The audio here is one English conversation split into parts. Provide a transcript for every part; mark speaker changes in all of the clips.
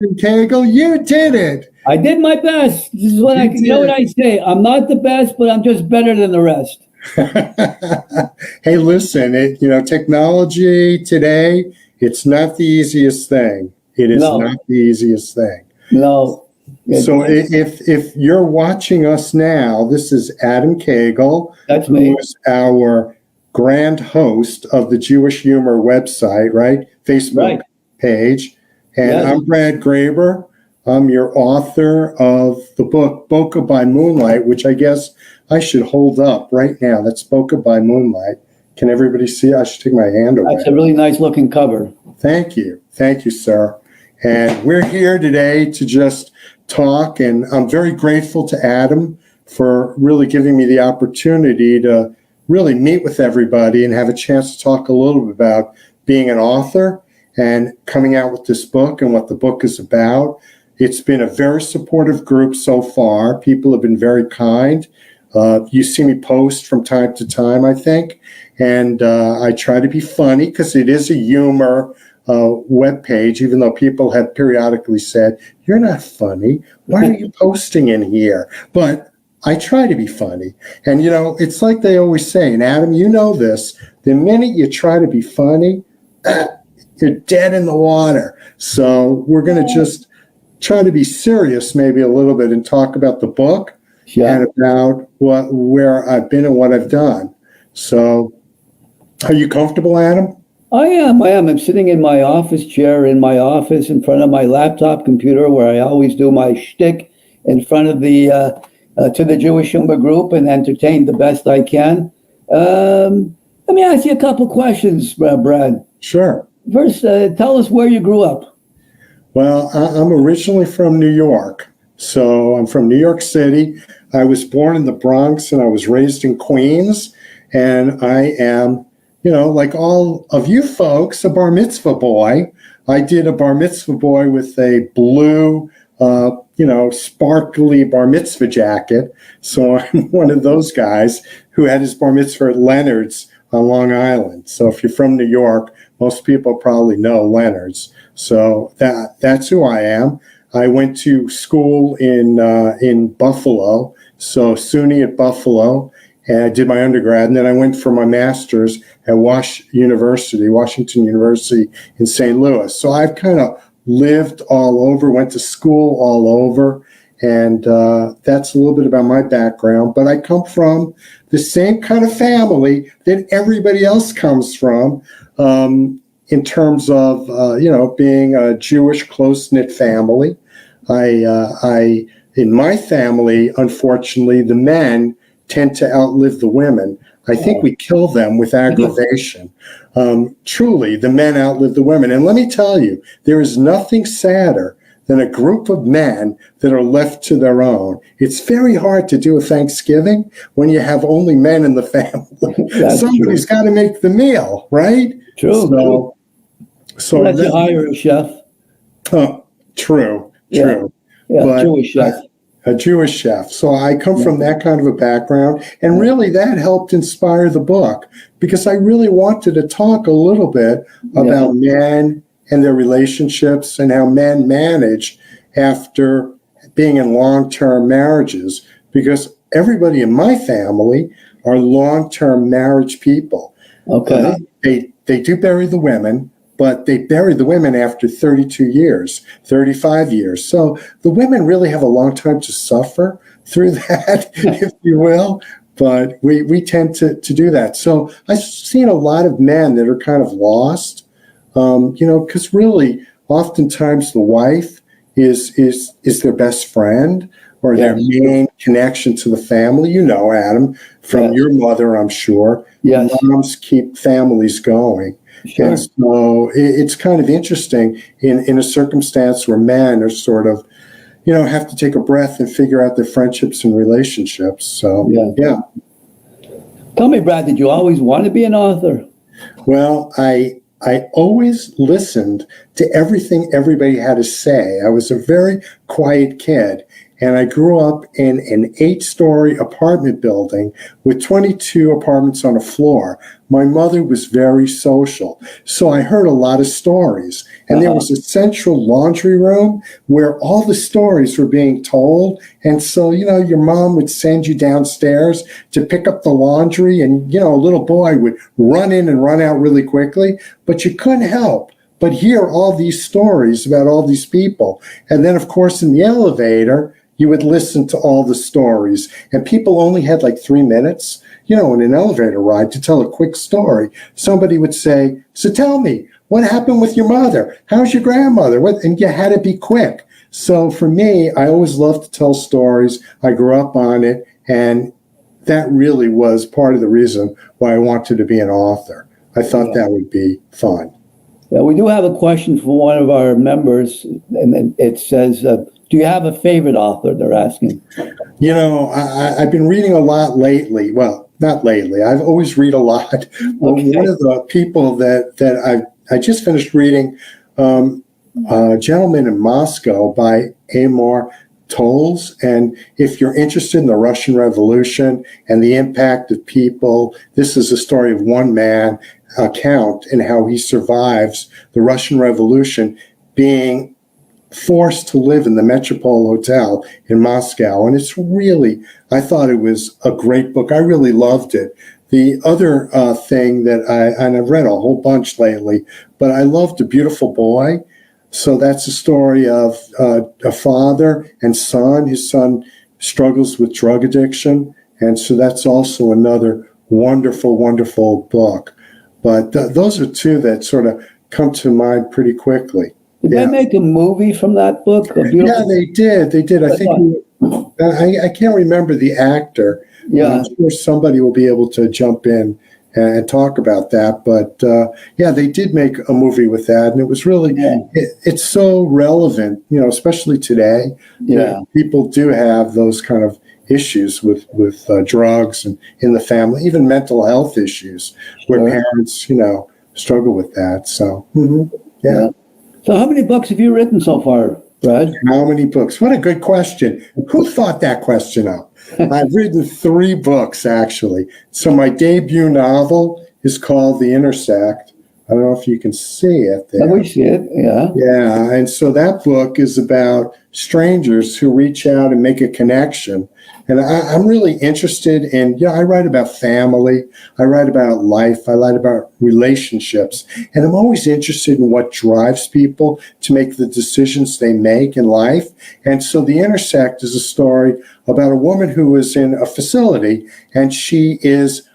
Speaker 1: Kegal, you did it.
Speaker 2: I did my best. This is what
Speaker 1: You
Speaker 2: you know what
Speaker 1: did.
Speaker 2: I say. I'm not the best, but I'm just better than the rest.
Speaker 1: Hey, listen, technology today, it's not the easiest thing. It is not
Speaker 2: No,
Speaker 1: the easiest thing.
Speaker 2: no.
Speaker 1: So if you're watching us now, this is Adam Kegal,
Speaker 2: That's
Speaker 1: who
Speaker 2: me.
Speaker 1: is our grand host of the Jewish Humor website, right? Facebook
Speaker 2: Right.
Speaker 1: page. And
Speaker 2: Yes.
Speaker 1: I'm Brad Graber. I'm your author of the book Boca by Moonlight, which I guess I should hold up right now. That's Boca by Moonlight. Can everybody see? I should take my hand away.
Speaker 2: That's a really nice looking cover.
Speaker 1: Thank you. Thank you, sir. And we're here today to just talk. And I'm very grateful to Adam for really giving me the opportunity to really meet with everybody and have a chance to talk a little bit about being an author and coming out with this book and what the book is about. It's been a very supportive group so far. People have been very kind. You see me post from time to time, I think, and I try to be funny because it is a humor web page, even though people have periodically said, "You're not funny. Why are you posting in here?" But I try to be funny. And, it's like they always say, and Adam, you know this, the minute you try to be funny, you're dead in the water. So we're going to just try to be serious maybe a little bit and talk about the book
Speaker 2: Yeah.
Speaker 1: and about where I've been and what I've done. So are you comfortable, Adam?
Speaker 2: I am. I am. I'm sitting in my office chair in my office in front of my laptop computer where I always do my shtick in front of to the Jewish Humor group and entertain the best I can. Let me ask you a couple questions, Brad.
Speaker 1: Sure.
Speaker 2: First, tell us where you grew up.
Speaker 1: Well, I'm originally from New York. So I'm from New York City. I was born in the Bronx and I was raised in Queens. And I am, like all of you folks, a bar mitzvah boy. I did a bar mitzvah boy with a blue, sparkly bar mitzvah jacket. So I'm one of those guys who had his bar mitzvah at Leonard's on Long Island. So if you're from New York, most people probably know Leonard's. So that's who I am. I went to school in Buffalo, so SUNY at Buffalo, and I did my undergrad, and then I went for my master's at Washington University in St. Louis. So I've kind of lived all over, went to school all over, and that's a little bit about my background. But I come from the same kind of family that everybody else comes from. In terms of being a Jewish close-knit family. In my family, unfortunately, the men tend to outlive the women. I think we kill them with aggravation. Truly, the men outlive the women. And let me tell you, there is nothing sadder than a group of men that are left to their own. It's very hard to do a Thanksgiving when you have only men in the family. Somebody's got to make the meal, right?
Speaker 2: True.
Speaker 1: So
Speaker 2: unless you hire a chef.
Speaker 1: True.
Speaker 2: Yeah,
Speaker 1: But
Speaker 2: Jewish chef.
Speaker 1: a Jewish chef. So I come from that kind of a background. And really that helped inspire the book because I really wanted to talk a little bit about men and their relationships and how men manage after being in long-term marriages. Because everybody in my family are long-term marriage people.
Speaker 2: Okay.
Speaker 1: They do bury the women, but they bury the women after 32 years, 35 years. So the women really have a long time to suffer through that, if you will. But we tend to do that. So I've seen a lot of men that are kind of lost, because really oftentimes the wife is their best friend or their main connection to the family. Adam, from your mother, I'm sure.
Speaker 2: Yes.
Speaker 1: Moms keep families going.
Speaker 2: Sure.
Speaker 1: And so it's kind of interesting in a circumstance where men are sort of, have to take a breath and figure out their friendships and relationships. So, yeah.
Speaker 2: Tell me, Brad, did you always want to be an author?
Speaker 1: Well, I always listened to everything everybody had to say. I was a very quiet kid. And I grew up in an 8-story apartment building with 22 apartments on a floor. My mother was very social, so I heard a lot of stories. And there was a central laundry room where all the stories were being told. And so, your mom would send you downstairs to pick up the laundry, and, a little boy would run in and run out really quickly, but you couldn't help but hear all these stories about all these people. And then, of course, in the elevator, you would listen to all the stories. And people only had like 3 minutes, in an elevator ride to tell a quick story. Somebody would say, so tell me, what happened with your mother? How's your grandmother? And you had to be quick. So for me, I always loved to tell stories. I grew up on it. And that really was part of the reason why I wanted to be an author. I thought that would be fun.
Speaker 2: Yeah, we do have a question from one of our members, and it says, do you have a favorite author? They're asking.
Speaker 1: I've been reading a lot lately. Well, not lately. I've always read a lot. Okay. One of the people that I just finished reading, Gentleman in Moscow by Amor Tolls. And if you're interested in the Russian Revolution and the impact of people, this is a story of one man account and how he survives the Russian Revolution, being forced to live in the Metropole Hotel in Moscow. And it's really, I thought it was a great book. I really loved it. The other thing that and I've read a whole bunch lately, but I loved A Beautiful Boy. So that's a story of a father and son. His son struggles with drug addiction. And so that's also another wonderful, wonderful book. But those are two that sort of come to mind pretty quickly.
Speaker 2: Did they make a movie from that book?
Speaker 1: Yeah, they did. They did. I think I can't remember the actor. Yeah, I'm sure somebody will be able to jump in and talk about that. But they did make a movie with that, and it was really it's so relevant, especially today. Yeah, people do have those kind of issues with drugs and in the family, even mental health issues where parents, struggle with that. So, yeah.
Speaker 2: So how many books have you written so far, Brad?
Speaker 1: How many books? What a good question. Who thought that question up? I've written 3 books, actually. So my debut novel is called The Intersect. I don't know if you can see it there.
Speaker 2: We see it, yeah.
Speaker 1: Yeah, and so that book is about strangers who reach out and make a connection. And I'm really interested in, I write about family, I write about life, I write about relationships, and I'm always interested in what drives people to make the decisions they make in life. And so The Intersect is a story about a woman who is in a facility, and she is,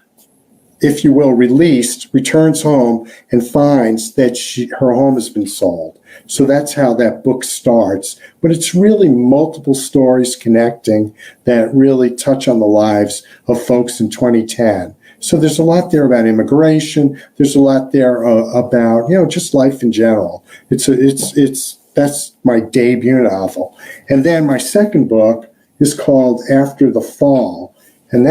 Speaker 1: if you will, released, returns home, and finds that her home has been sold. So that's how that book starts. But it's really multiple stories connecting that really touch on the lives of folks in 2010. So there's a lot there about immigration. There's a lot there about, just life in general. That's my debut novel. And then my second book is called After the Fall. And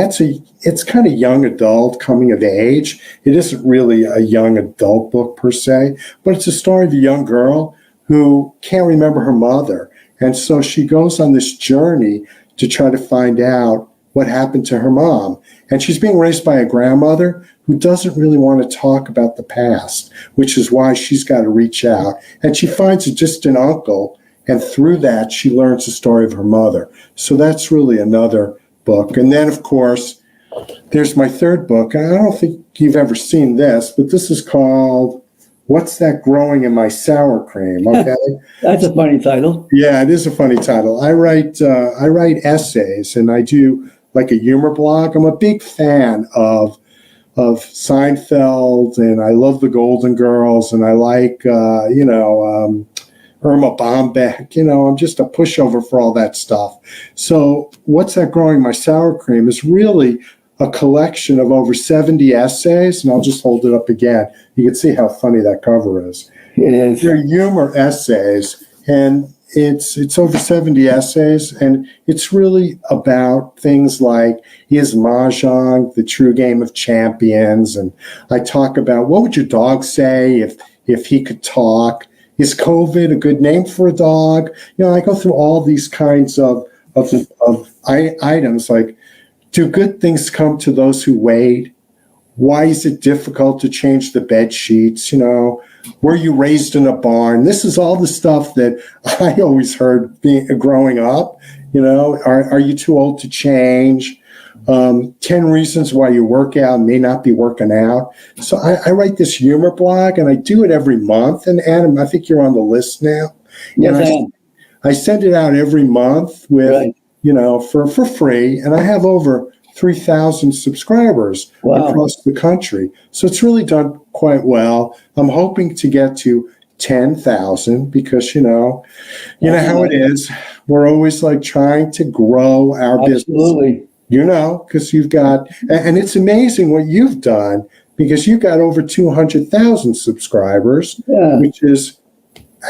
Speaker 1: it's kind of young adult, coming of age. It isn't really a young adult book per se, but it's a story of a young girl who can't remember her mother. And so she goes on this journey to try to find out what happened to her mom. And she's being raised by a grandmother who doesn't really want to talk about the past, which is why she's got to reach out. And she finds a distant uncle, and through that, she learns the story of her mother. So that's really another book. And then, of course, there's my third book. I don't think you've ever seen this, but this is called What's That Growing in My Sour Cream? Okay.
Speaker 2: That's a funny title.
Speaker 1: Yeah, it is a funny title. I write essays, and I do like a humor blog. I'm a big fan of Seinfeld, and I love the Golden Girls, and I like Irma Bombeck. I'm just a pushover for all that stuff. So What's That Growing My Sour Cream is really a collection of over 70 essays, and I'll just hold it up again. You can see how funny that cover is.
Speaker 2: It is.
Speaker 1: They're humor essays, and it's over 70 essays, and it's really about things like, is Mahjong the true game of champions? And I talk about, what would your dog say if he could talk? Is COVID a good name for a dog? I go through all these kinds of items like, do good things come to those who wait? Why is it difficult to change the bed sheets? Were you raised in a barn? This is all the stuff that I always heard growing up. Are you too old to change? 10 reasons why your workout may not be working out. So I write this humor blog, and I do it every month. And Adam, I think you're on the list now.
Speaker 2: Yes,
Speaker 1: And
Speaker 2: I am.
Speaker 1: I send it out every month with,
Speaker 2: Right.
Speaker 1: for free. And I have over 3,000 subscribers across the country. So it's really done quite well. I'm hoping to get to 10,000 because, you know how it is. We're always like trying to grow our business.
Speaker 2: Absolutely.
Speaker 1: Because you've got, and it's amazing what you've done because you've got over 200,000 subscribers, which is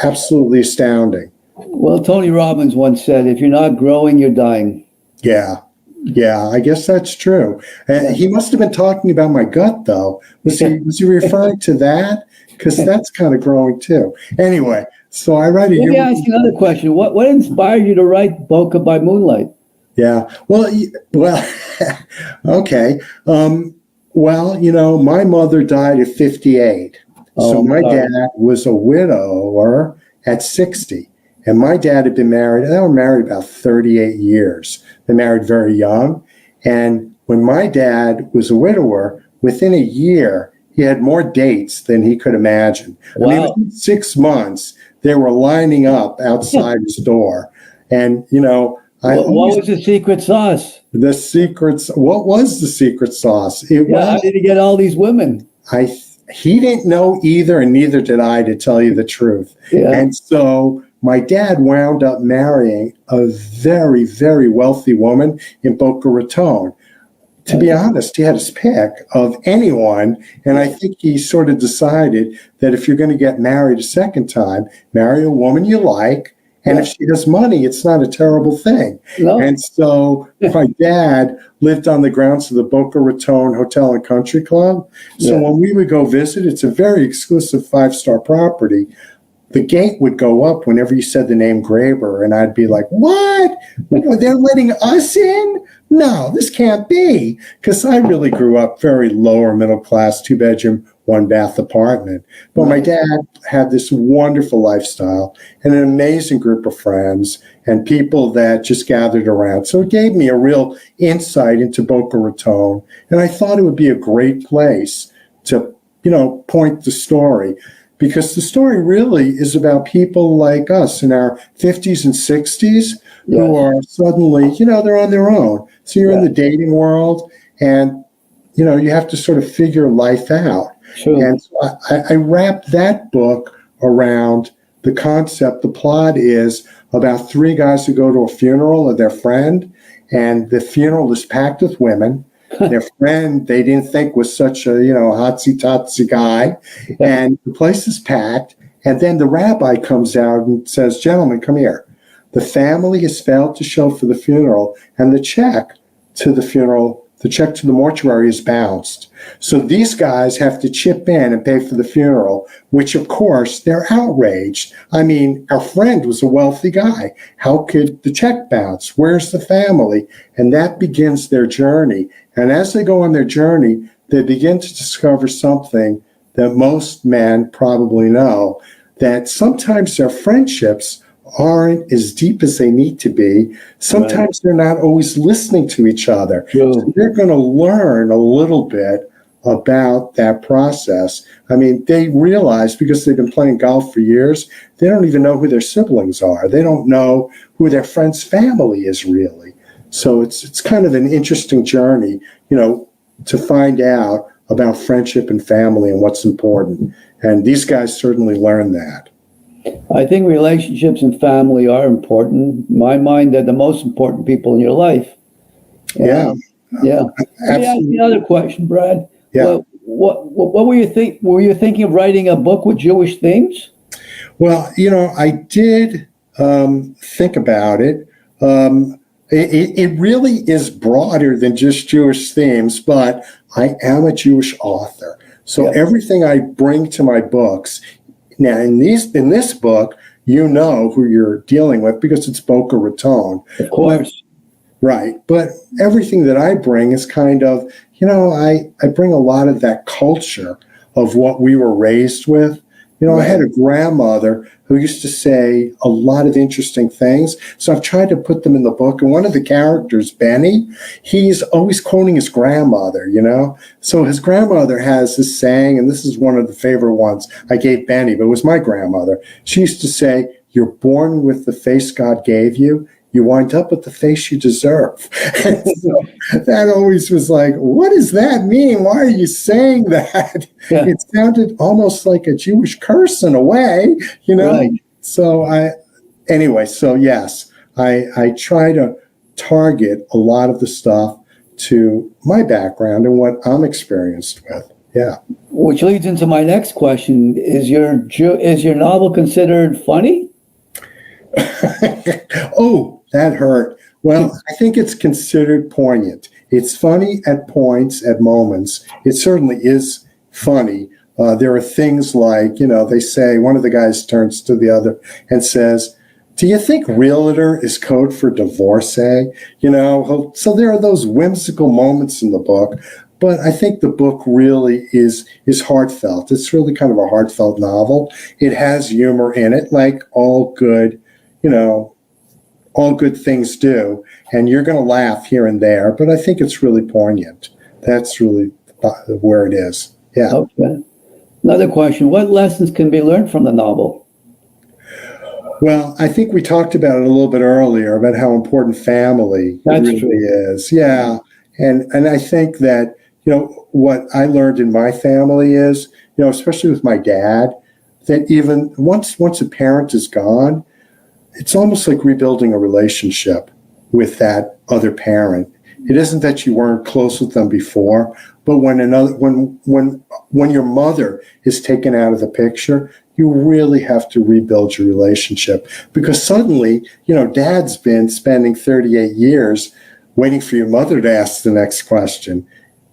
Speaker 1: absolutely astounding.
Speaker 2: Well, Tony Robbins once said, if you're not growing, you're dying.
Speaker 1: Yeah, I guess that's true. He must have been talking about my gut, though. Was he referring to that? Because that's kind of growing, too. Anyway, so I write a...
Speaker 2: Let me ask you another question. What inspired you to write Boca by Moonlight?
Speaker 1: Yeah. Well, okay. My mother died at 58. So my dad was a widower at 60. And my dad had been married, they were married about 38 years. They married very young. And when my dad was a widower, within a year, he had more dates than he could imagine.
Speaker 2: Wow.
Speaker 1: I mean, within 6 months, they were lining up outside his door. And,
Speaker 2: what was the secret sauce?
Speaker 1: What was the secret sauce?
Speaker 2: How did he get all these women?
Speaker 1: He didn't know either, and neither did I, to tell you the truth.
Speaker 2: Yeah.
Speaker 1: And so my dad wound up marrying a very, very wealthy woman in Boca Raton. To be honest, he had his pick of anyone, and I think he sort of decided that if you're going to get married a second time, marry a woman you like. And if she has money, it's not a terrible thing.
Speaker 2: No.
Speaker 1: And so my dad lived on the grounds of the Boca Raton Hotel and Country Club. So when we would go visit, it's a very exclusive 5-star property. The gate would go up whenever you said the name Graber, and I'd be like, what? They're letting us in? No, this can't be. Because I really grew up very lower middle class, 2-bedroom, 1-bath apartment. But my dad had this wonderful lifestyle and an amazing group of friends and people that just gathered around. So it gave me a real insight into Boca Raton. And I thought it would be a great place to, point the story. Because the story really is about people like us in our 50s and 60s who are suddenly, they're on their own. So you're in the dating world and, you have to sort of figure life out.
Speaker 2: Sure.
Speaker 1: And so I wrapped that book around the concept. The plot is about 3 guys who go to a funeral of their friend, and the funeral is packed with women. Their friend, they didn't think was such a, hotsy-totsy guy. And the place is packed. And then the rabbi comes out and says, gentlemen, come here. The family has failed to show for the funeral, and the check to the mortuary is bounced. So these guys have to chip in and pay for the funeral, which, of course, they're outraged. I mean, our friend was a wealthy guy. How could the check bounce? Where's the family? And that begins their journey. And as they go on their journey, they begin to discover something that most men probably know, that sometimes their friendships aren't as deep as they need to be. Sometimes they're not always listening to each other. So they're going to learn a little bit about that process. I mean, they realize, because they've been playing golf for years, they don't even know who their siblings are. They don't know who their friend's family is really. So it's kind of an interesting journey, to find out about friendship and family and what's important. And these guys certainly learn that.
Speaker 2: I think relationships and family are important. In my mind, they're the most important people in your life.
Speaker 1: Yeah.
Speaker 2: Let me ask you another question, Brad.
Speaker 1: Yeah.
Speaker 2: What were you Were you thinking of writing a book with Jewish themes?
Speaker 1: Well, I did think about it. It really is broader than just Jewish themes, but I am a Jewish author. So everything I bring to my books, now in this book, you know who you're dealing with because it's Boca Raton.
Speaker 2: Of course.
Speaker 1: Right. But everything that I bring is kind of, I bring a lot of that culture of what we were raised with. I had a grandmother who used to say a lot of interesting things. So I've tried to put them in the book. And one of the characters, Benny, he's always quoting his grandmother, So his grandmother has this saying, and this is one of the favorite ones I gave Benny, but it was my grandmother. She used to say, "You're born with the face God gave you. You wind up with the face you deserve." And so that always was like, what does that mean? Why are you saying that?
Speaker 2: Yeah.
Speaker 1: It sounded almost like a Jewish curse in a way,
Speaker 2: Right.
Speaker 1: So yes, I try to target a lot of the stuff to my background and what I'm experienced with. Yeah.
Speaker 2: Which leads into my next question. Is your novel considered funny?
Speaker 1: Oh, that hurt. Well, I think it's considered poignant. It's funny at points, at moments. It certainly is funny. There are things like, they say, one of the guys turns to the other and says, "Do you think realtor is code for divorcee?" So there are those whimsical moments in the book, but I think the book really is heartfelt. It's really kind of a heartfelt novel. It has humor in it, like all good things do, and you're going to laugh here and there, but I think it's really poignant. That's really where it is. Yeah.
Speaker 2: Okay. Another question. What lessons can be learned from the novel?
Speaker 1: Well, I think we talked about it a little bit earlier about how important family really is. Yeah. And I think that, what I learned in my family is, especially with my dad, that even once a parent is gone, it's almost like rebuilding a relationship with that other parent. It isn't that you weren't close with them before, but when your mother is taken out of the picture, you really have to rebuild your relationship because suddenly, dad's been spending 38 years waiting for your mother to ask the next question,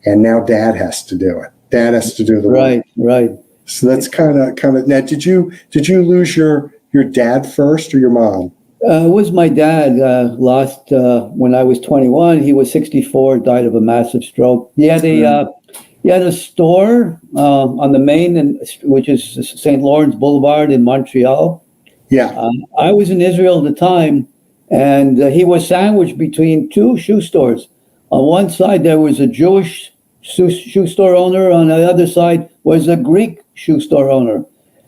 Speaker 1: and now dad has to do it. Dad has to do the work.
Speaker 2: Right.
Speaker 1: So that's kind of. Now, did you lose your dad first or your mom?
Speaker 2: It was my dad. Lost when I was 21. He was 64. Died of a massive stroke. He had a store on the main, which is St. Lawrence Boulevard in Montreal.
Speaker 1: Yeah.
Speaker 2: I was in Israel at the time, and he was sandwiched between two shoe stores. On one side, there was a Jewish shoe store owner. On the other side was a Greek shoe store owner.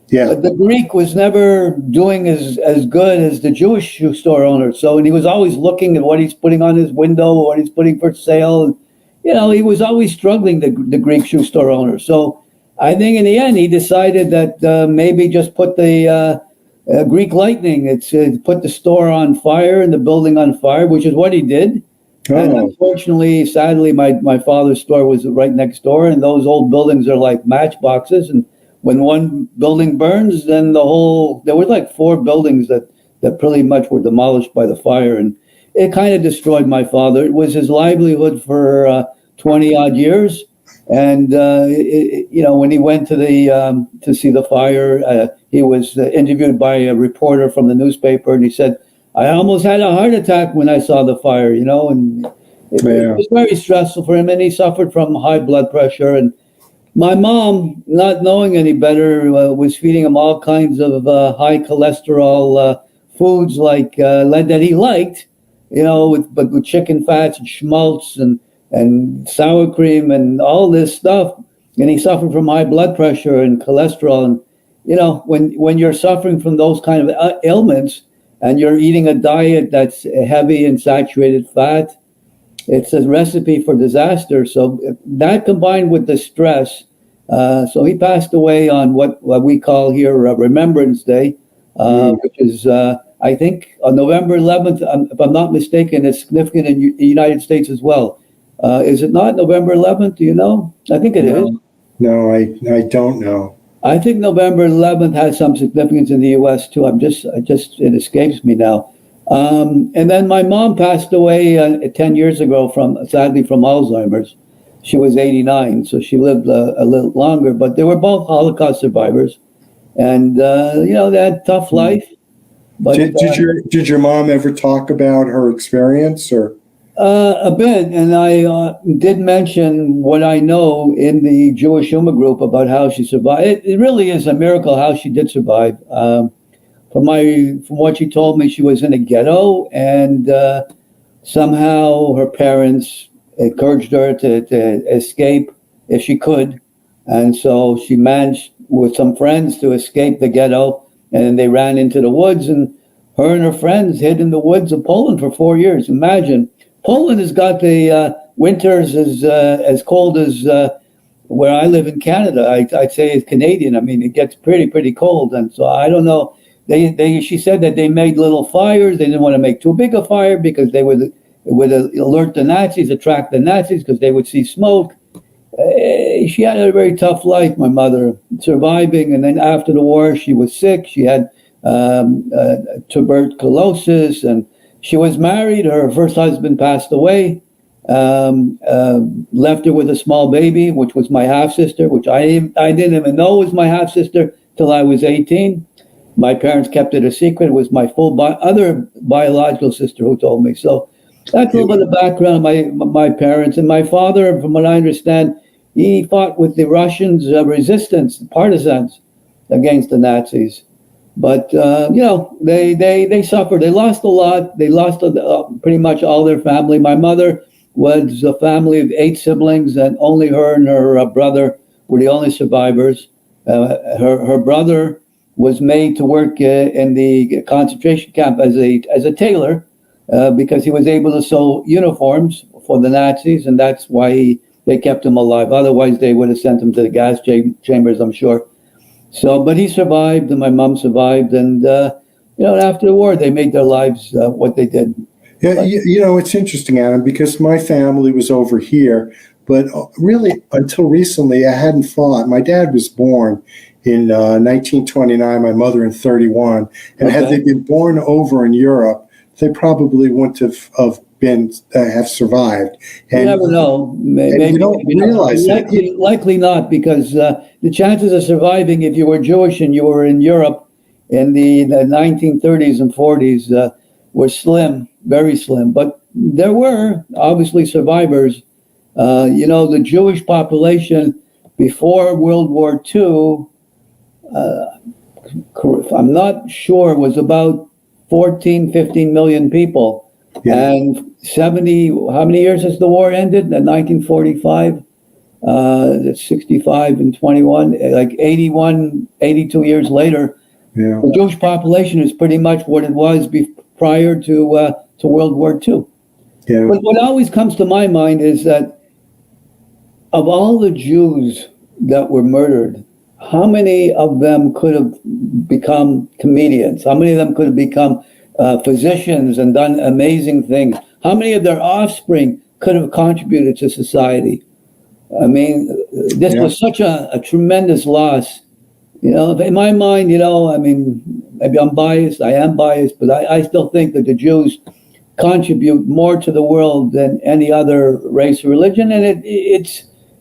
Speaker 1: Yeah.
Speaker 2: But the Greek was never doing as good as the Jewish shoe store owner. And he was always looking at what he's putting on his window, what he's putting for sale. And, he was always struggling, the Greek shoe store owner. So I think in the end, he decided that maybe just put the Greek lightning, put the store on fire and the building on fire, which is what he did. Oh. And unfortunately, sadly, my father's store was right next door, and those old buildings are like matchboxes. And when one building burns, then there were like 4 buildings that pretty much were demolished by the fire. And it kind of destroyed my father. It was his livelihood for 20 odd years. And, when he went to see the fire, he was interviewed by a reporter from the newspaper. And he said, "I almost had a heart attack when I saw the fire, and it was very stressful for him. And he suffered from high blood pressure. And my mom, not knowing any better, was feeding him all kinds of high cholesterol foods that he liked, with chicken fats and schmaltz and sour cream and all this stuff. And he suffered from high blood pressure and cholesterol. And, when you're suffering from those kind of ailments and you're eating a diet that's heavy in saturated fat, it's a recipe for disaster. So that combined with the stress, so he passed away on what we call here Remembrance Day, which is, I think, on November 11th, if I'm not mistaken, it's significant in the United States as well. Is it not November 11th? Do you know? I think it is.
Speaker 1: No, I don't know.
Speaker 2: I think November 11th has some significance in the U.S. too. It escapes me now. And then my mom passed away 10 years ago sadly from Alzheimer's. She was 89, so she lived a little longer, but they were both Holocaust survivors. And, they had a tough life. But
Speaker 1: Did your mom ever talk about her experience or?
Speaker 2: a bit, and I did mention what I know in the Jewish Humor group about how she survived. It really is a miracle how she did survive. From what she told me, she was in a ghetto, and somehow her parents encouraged her to escape if she could, and so she managed with some friends to escape the ghetto, and they ran into the woods, and her friends hid in the woods of Poland for 4 years. Imagine. Poland has got the winters as cold as where I live in Canada. I'd say it's Canadian. I mean, it gets pretty cold, and so I don't know. She said that they made little fires. They didn't want to make too big a fire because it would alert the Nazis, attract the Nazis because they would see smoke. She had a very tough life, my mother, surviving, and then after the war, she was sick. She had tuberculosis, and she was married. Her first husband passed away, left her with a small baby, which was my half-sister, which I didn't even know was my half-sister till I was 18. My parents kept it a secret. It was my other biological sister who told me. So that's a little bit of background of my parents. And my father, from what I understand, he fought with the Russians' resistance, partisans, against the Nazis. But, they suffered. They lost a lot. They lost pretty much all their family. My mother was a family of 8 siblings, and only her and her brother were the only survivors. Her brother was made to work in the concentration camp as a tailor because he was able to sew uniforms for the Nazis, and that's why they kept him alive. Otherwise, they would have sent him to the gas chambers, I'm sure. So, but he survived, and my mom survived, and after the war, they made their lives what they did.
Speaker 1: Yeah, it's interesting, Adam, because my family was over here, but really until recently, I hadn't thought. My dad was born in 1929, my mother in 31, and had they been born over in Europe, they probably wouldn't have survived. And
Speaker 2: you never know. Maybe
Speaker 1: you don't realize it.
Speaker 2: Likely not, because the chances of surviving if you were Jewish and you were in Europe in the 1930s and 40s were slim, very slim. But there were obviously survivors. The Jewish population before World War II, I'm not sure, was about 14, 15 million people. Yeah. And 70, how many years has the war ended? In 1945, that's 65 and 21, like 81, 82 years later. Yeah. The Jewish population is pretty much what it was prior to World War II. Yeah. But what always comes to my mind is that of all the Jews that were murdered, how many of them could have become comedians? How many of them could have become physicians and done amazing things? How many of their offspring could have contributed to society? I mean, this was such a tremendous loss. In my mind, maybe I'm biased. I am biased, but I still think that the Jews contribute more to the world than any other race or religion, and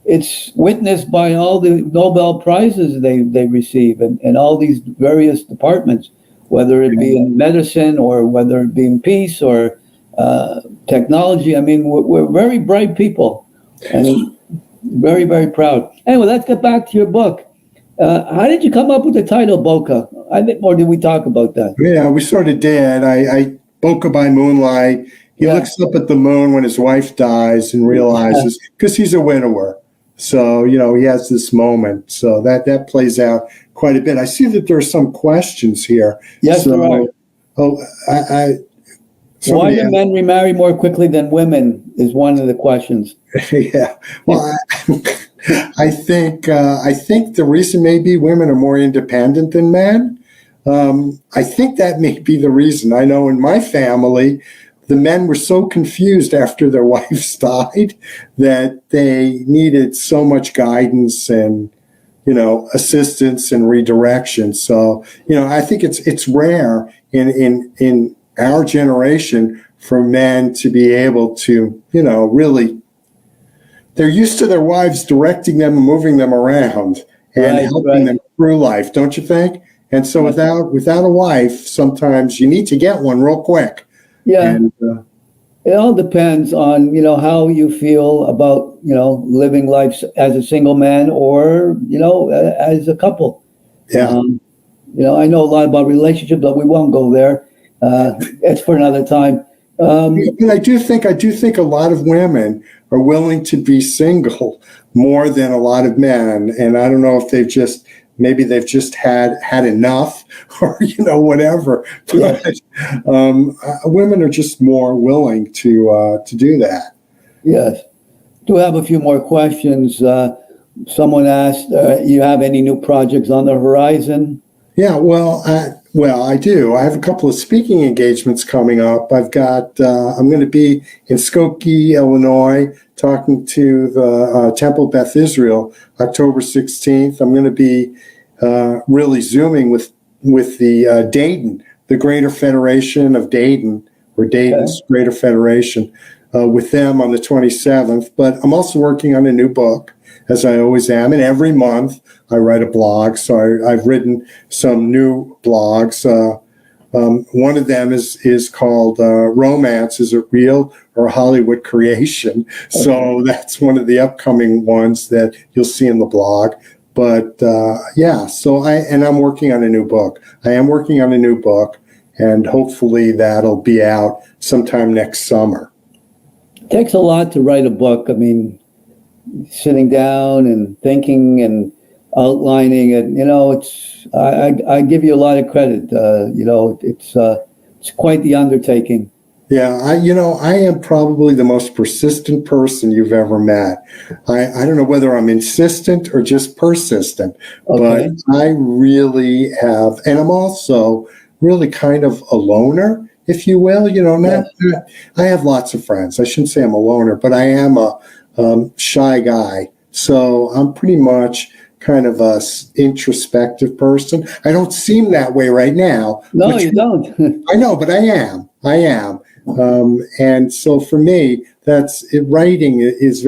Speaker 2: it's witnessed by all the Nobel Prizes they receive and all these various departments, whether it be in medicine or whether it be in peace or technology. I mean, we're very bright people and very, very proud. Anyway, let's get back to your book. How did you come up with the title Boca? Or did we talk about that?
Speaker 1: Yeah, we sort of did. I Boca by Moonlight. He looks up at the moon when his wife dies and realizes, because he's a widower. So, he has this moment. So that plays out quite a bit. I see that there are some questions here.
Speaker 2: Yes, there are. Why do men remarry more quickly than women is one of the questions.
Speaker 1: Yeah. Well, I think the reason may be women are more independent than men. I think that may be the reason. I know in my family, the men were so confused after their wives died that they needed so much guidance and, assistance and redirection. So, I think it's rare in our generation for men to be able to, really, they're used to their wives directing them and moving them around and helping them through life, don't you think? And so without a wife, sometimes you need to get one real quick.
Speaker 2: Yeah.
Speaker 1: And,
Speaker 2: It all depends on, how you feel about, living life as a single man or, as a couple.
Speaker 1: yeah.
Speaker 2: I know a lot about relationships, but we won't go there. It's for another time.
Speaker 1: But I do think a lot of women are willing to be single more than a lot of men. And I don't know if maybe they've just had enough or, whatever.
Speaker 2: Yes.
Speaker 1: But women are just more willing to do that.
Speaker 2: Yes. Do have a few more questions. Someone asked, you have any new projects on the horizon?
Speaker 1: Yeah, well, I do. I have a couple of speaking engagements coming up. I'm going to be in Skokie, Illinois, talking to the Temple Beth Israel, October 16th. I'm going to be really Zooming with the Dayton, the Greater Federation of Dayton, or Dayton's Greater Federation, with them on the 27th. But I'm also working on a new book, as I always am, and every month I write a blog. So I've written some new blogs. One of them is called Romance, Is It Real or Hollywood Creation? Okay. So that's one of the upcoming ones that you'll see in the blog. But so I'm working on a new book. I am working on a new book, and hopefully that'll be out sometime next summer.
Speaker 2: It takes a lot to write a book. I mean, sitting down and thinking and outlining it, I give you a lot of credit. It's quite the undertaking.
Speaker 1: Yeah, I am probably the most persistent person you've ever met. I don't know whether I'm insistent or just persistent, okay. But I really have, and I'm also really kind of a loner, if you will. I have lots of friends. I shouldn't say I'm a loner, but I am a shy guy. So I'm pretty much kind of a introspective person. I don't seem that way right now.
Speaker 2: No, you don't.
Speaker 1: I know, but I am. And so for me, writing is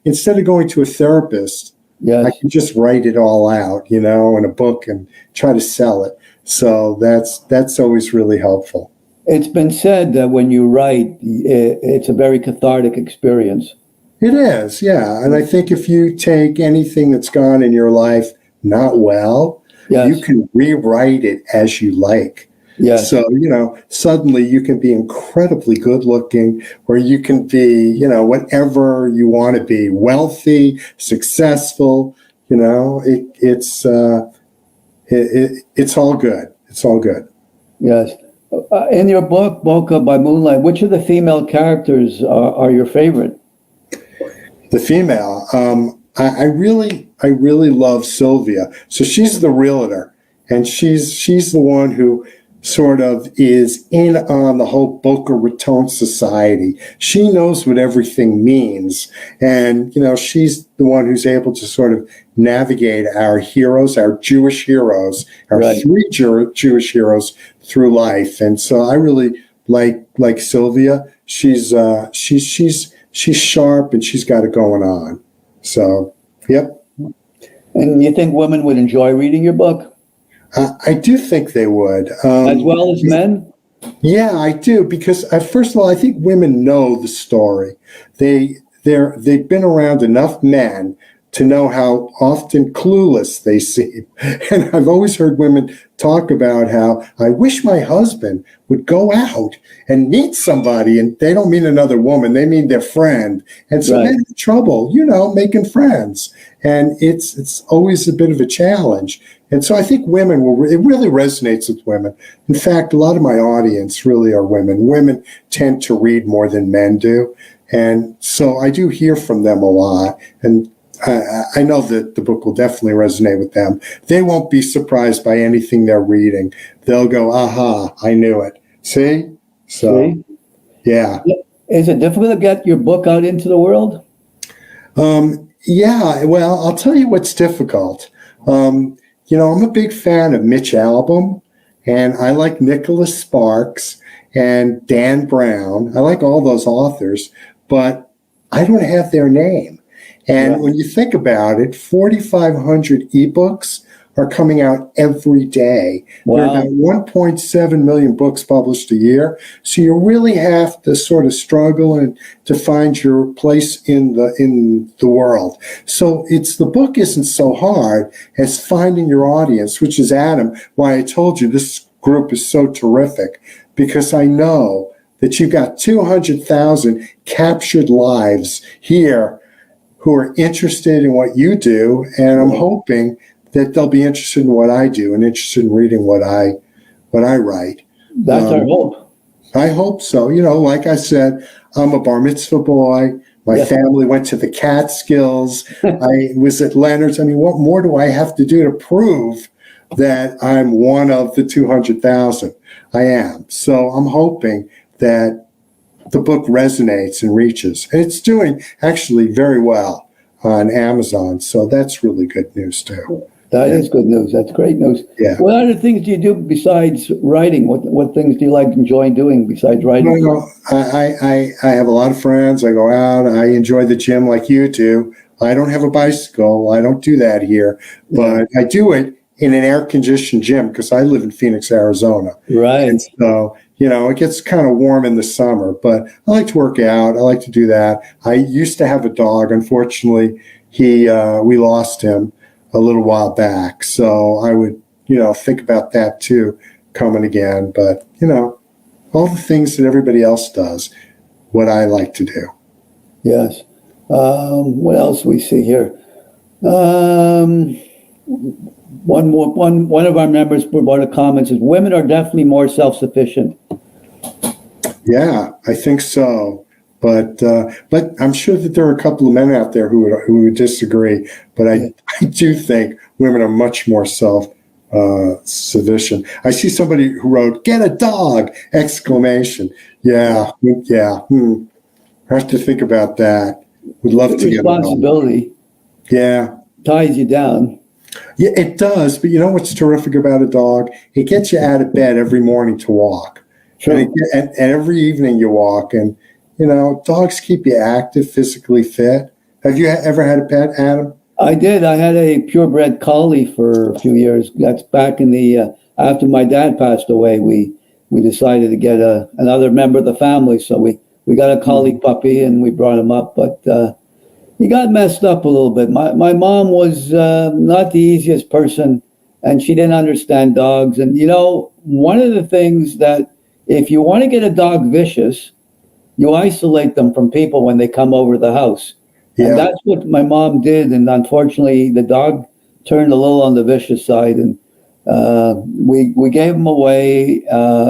Speaker 1: instead of going to a therapist, yes. I can just write it all out, in a book and try to sell it. So that's always really helpful.
Speaker 2: It's been said that when you write, it's a very cathartic experience.
Speaker 1: It is, yeah. And I think if you take anything that's gone in your life not well, yes. You can rewrite it as you like. Yes. So, suddenly you can be incredibly good looking, or you can be, whatever you want to be, wealthy, successful, it's all good. It's all good.
Speaker 2: Yes. In your book, Boca by Moonlight, which of the female characters are your favorite?
Speaker 1: The female, I really love Sylvia. So she's the realtor, and she's the one who sort of is in on the whole Boca Raton society. She knows what everything means, and she's the one who's able to sort of navigate our heroes, our Jewish heroes, our right. three Jewish heroes through life. And so I really like Sylvia. She's sharp and she's got it going on. So, yep.
Speaker 2: And you think women would enjoy reading your book?
Speaker 1: I do think they would.
Speaker 2: As well as men?
Speaker 1: Yeah, I do. Because first of all, I think women know the story. They've been around enough men to know how often clueless they seem. And I've always heard women talk about how, I wish my husband would go out and meet somebody, and they don't mean another woman, they mean their friend. And so right. They have trouble, making friends. And it's always a bit of a challenge. And so I think it really resonates with women. In fact, a lot of my audience really are women. Women tend to read more than men do. And so I do hear from them a lot. And I know that the book will definitely resonate with them. They won't be surprised by anything they're reading. They'll go, aha, I knew it. See? So, yeah.
Speaker 2: Is it difficult to get your book out into the world?
Speaker 1: Yeah, well, I'll tell you what's difficult. I'm a big fan of Mitch Albom, and I like Nicholas Sparks and Dan Brown. I like all those authors, but I don't have their name. And when you think about it, 4,500 ebooks are coming out every day.
Speaker 2: Wow.
Speaker 1: There are about 1.7 million books published a year. So you really have to sort of struggle and to find your place in the world. So the book isn't so hard as finding your audience, which is, Adam, why I told you this group is so terrific, because I know that you've got 200,000 captured lives here who are interested in what you do, and I'm hoping that they'll be interested in what I do and interested in reading what I write.
Speaker 2: That's our hope.
Speaker 1: I hope so. Like I said, I'm a bar mitzvah boy. My family went to the Catskills. I was at Leonard's. I mean, what more do I have to do to prove that I'm one of the 200,000? I am. So I'm hoping that the book resonates and reaches. And it's doing actually very well on Amazon. So that's really good news too.
Speaker 2: That is good news. That's great news.
Speaker 1: Yeah.
Speaker 2: What other things do you do besides writing? What things do you enjoy doing besides writing?
Speaker 1: No, I have a lot of friends. I go out. I enjoy the gym like you do. I don't have a bicycle. I don't do that here. But I do it in an air-conditioned gym because I live in Phoenix, Arizona.
Speaker 2: Right.
Speaker 1: And so, it gets kind of warm in the summer. But I like to work out. I like to do that. I used to have a dog. Unfortunately, we lost him a little while back. So I would, think about that too, coming again. But, all the things that everybody else does, what I like to do.
Speaker 2: Yes. What else we see here? One of our members brought a comment says women are definitely more self-sufficient.
Speaker 1: Yeah, I think so. But I'm sure that there are a couple of men out there who would disagree. But I do think women are much more self-sufficient. I see somebody who wrote, "Get a dog!" exclamation. Yeah. I have to think about that. Would love to get a dog.
Speaker 2: Responsibility.
Speaker 1: Yeah.
Speaker 2: Ties you down.
Speaker 1: Yeah, it does. But you know what's terrific about a dog? It gets you out of bed every morning to walk.
Speaker 2: True.
Speaker 1: And every evening you walk. And, dogs keep you active, physically fit. Have you ever had a pet, Adam?
Speaker 2: I did. I had a purebred collie for a few years. That's back in the, after my dad passed away, we decided to get another member of the family. So we got a collie puppy and we brought him up. But he got messed up a little bit. My mom was not the easiest person, and she didn't understand dogs. And, one of the things that if you want to get a dog vicious, you isolate them from people when they come over to the house. Yeah. And that's what my mom did. And unfortunately, the dog turned a little on the vicious side. And we gave him away.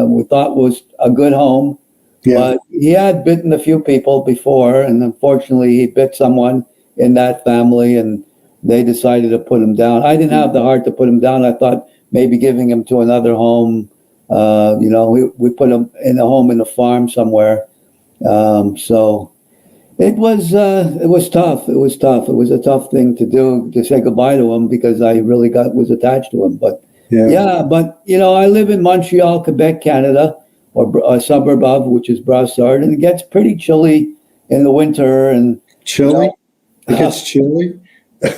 Speaker 2: We thought was a good home. Yeah. But he had bitten a few people before. And unfortunately, he bit someone in that family. And they decided to put him down. I didn't have the heart to put him down. I thought maybe giving him to another home. We put him in a home in a farm somewhere. So it was tough. It was tough. It was a tough thing to do, to say goodbye to him, because I really was attached to him. But but I live in Montreal, Quebec, Canada, or a suburb of, which is Brassard, and it gets pretty chilly in the winter. And
Speaker 1: chilly? It gets chilly?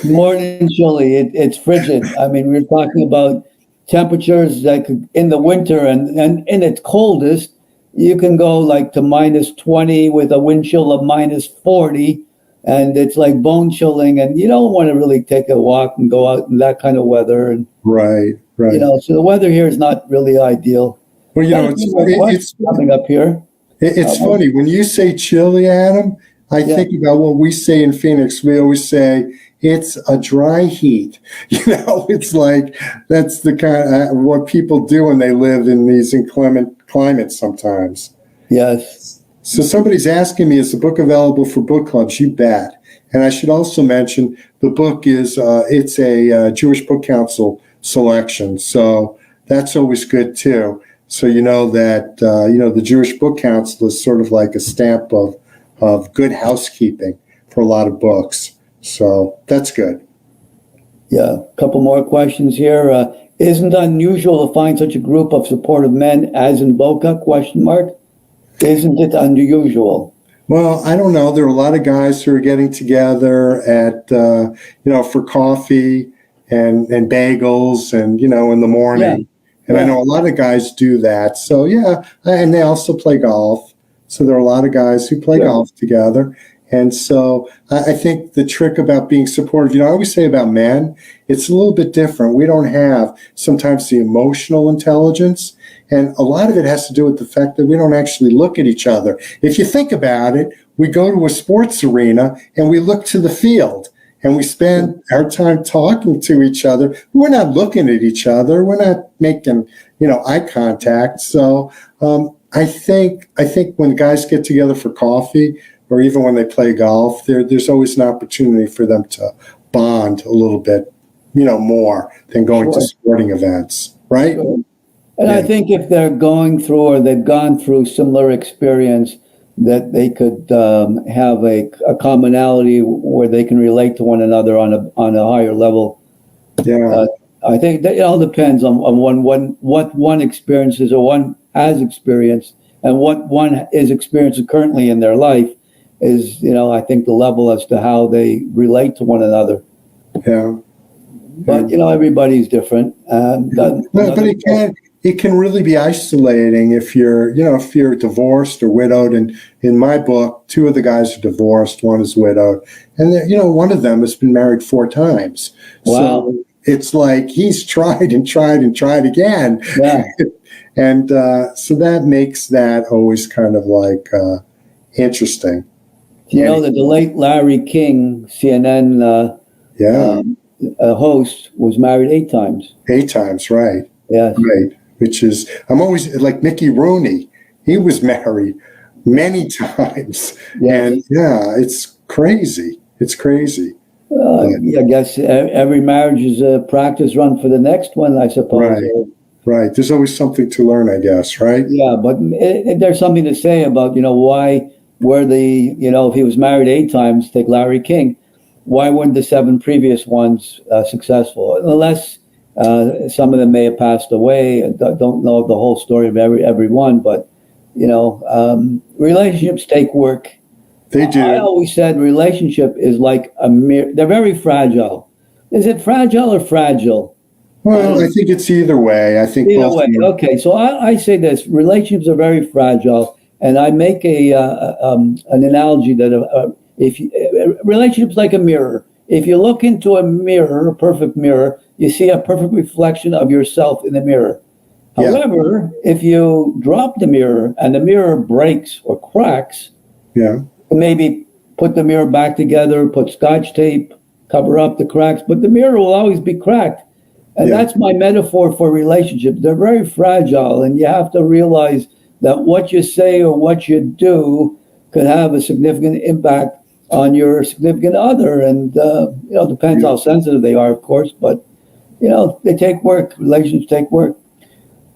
Speaker 2: More than chilly. It's frigid. I mean, we're talking about temperatures that could, in the winter and in its coldest, you can go like to minus 20 with a wind chill of minus 40, and it's like bone chilling, and you don't want to really take a walk and go out in that kind of weather. And
Speaker 1: right.
Speaker 2: So the weather here is not really ideal.
Speaker 1: Well, it's
Speaker 2: coming up here.
Speaker 1: It's funny when you say chilly, Adam. I think about what we say in Phoenix. We always say it's a dry heat. It's like that's the kind of what people do when they live in these inclement climates sometimes.
Speaker 2: Yes.
Speaker 1: So somebody's asking me, is the book available for book clubs? You bet. And I should also mention the book is it's a Jewish Book Council selection. So that's always good too. So that the Jewish Book Council is sort of like a stamp of good housekeeping for a lot of books. So that's good.
Speaker 2: Yeah, a couple more questions here. Isn't it unusual to find such a group of supportive men as in Boca? ? Isn't it unusual?
Speaker 1: Well, I don't know. There are a lot of guys who are getting together at, for coffee and bagels and, in the morning. And I know a lot of guys do that. So, and they also play golf. So there are a lot of guys who play golf together. And so I think the trick about being supportive, I always say about men, it's a little bit different. We don't have sometimes the emotional intelligence. And a lot of it has to do with the fact that we don't actually look at each other. If you think about it, we go to a sports arena and we look to the field and we spend our time talking to each other. We're not looking at each other. We're not making, eye contact. So I think when guys get together for coffee, or even when they play golf, there's always an opportunity for them to bond a little bit, more than going to sporting events, right?
Speaker 2: Sure. And I think if they're going through or they've gone through similar experience, that they could have a commonality where they can relate to one another on a higher level.
Speaker 1: Yeah.
Speaker 2: I think that it all depends on what one experiences or one has experienced and what one is experiencing currently in their life is, I think the level as to how they relate to one another.
Speaker 1: Yeah.
Speaker 2: But, everybody's different.
Speaker 1: But it can really be isolating if you're divorced or widowed. And in my book, 2 of the guys are divorced, 1 is widowed. And, one of them has been married 4 times.
Speaker 2: Wow.
Speaker 1: So it's like he's tried and tried and tried again.
Speaker 2: Yeah.
Speaker 1: And so that makes that always kind of like interesting.
Speaker 2: That the late Larry King, CNN host, was married 8 times.
Speaker 1: 8 times, right.
Speaker 2: Yes.
Speaker 1: Right. Which is, I'm always like Mickey Rooney. He was married many times. Yes. And it's crazy. It's crazy.
Speaker 2: I guess every marriage is a practice run for the next one, I suppose.
Speaker 1: Right. There's always something to learn, I guess, right?
Speaker 2: Yeah, but there's something to say about, why if he was married 8 times, take Larry King, why weren't the 7 previous ones successful? Unless some of them may have passed away. I don't know the whole story of every one, but, relationships take work.
Speaker 1: They do.
Speaker 2: I always said relationship is like a mirror. They're very fragile. Is it fragile or fragile?
Speaker 1: Well, I think it's either way. I think
Speaker 2: either way. Okay, so I say this: relationships are very fragile, and I make an analogy that relationships like a mirror. If you look into a mirror, a perfect mirror, you see a perfect reflection of yourself in the mirror.
Speaker 1: Yeah.
Speaker 2: However, if you drop the mirror and the mirror breaks or cracks, maybe put the mirror back together, put Scotch tape, cover up the cracks, but the mirror will always be cracked. And that's my metaphor for relationships. They're very fragile, and you have to realize that what you say or what you do could have a significant impact on your significant other. And, depends how sensitive they are, of course, but, they take work. Relationships take work.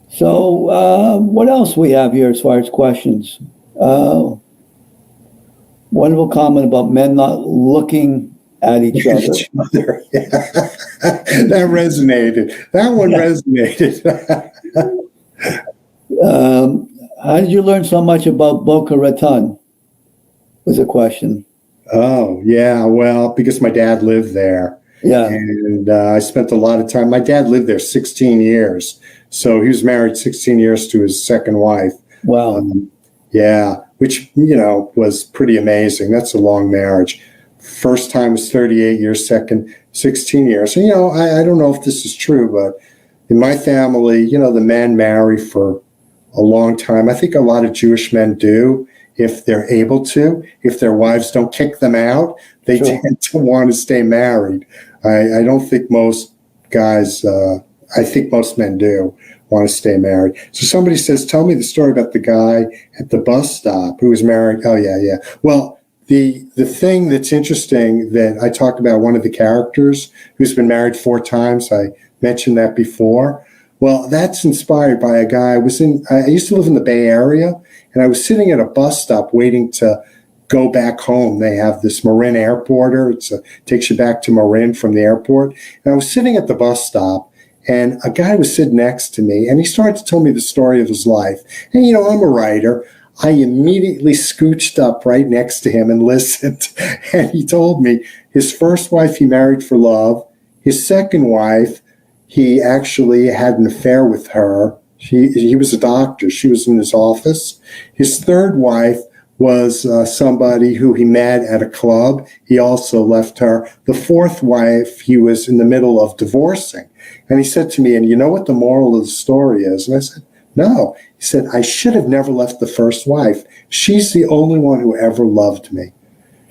Speaker 2: So what else we have here as far as questions? Wonderful comment about men not looking at each other.
Speaker 1: That resonated. That one resonated.
Speaker 2: How did you learn so much about Boca Raton? Was a question.
Speaker 1: Oh, yeah. Well, because my dad lived there.
Speaker 2: Yeah.
Speaker 1: And I spent a lot of time. My dad lived there 16 years. So he was married 16 years to his second wife.
Speaker 2: Wow.
Speaker 1: Which, was pretty amazing. That's a long marriage. First time was 38 years, second 16 years. And, I don't know if this is true, but in my family, the men marry for a long time. I think a lot of Jewish men do, if they're able to. If their wives don't kick them out, they tend to want to stay married. I don't think most guys, I think most men do want to stay married. So somebody says, tell me the story about the guy at the bus stop who was married. Oh, yeah. Well, the thing that's interesting that I talk about, one of the characters who's been married 4 times, I mentioned that before. Well, that's inspired by a guy. I used to live in the Bay Area, and I was sitting at a bus stop waiting to go back home. They have this Marin airporter. It takes you back to Marin from the airport. And I was sitting at the bus stop, and a guy was sitting next to me, and he started to tell me the story of his life. And, I'm a writer. I immediately scooched up right next to him and listened. And he told me his first wife he married for love. His second wife, he actually had an affair with her. He was a doctor. She was in his office. His third wife was somebody who he met at a club. He also left her. The fourth wife, he was in the middle of divorcing. And he said to me, and you know what the moral of the story is? And I said, no. He said, I should have never left the first wife. She's the only one who ever loved me.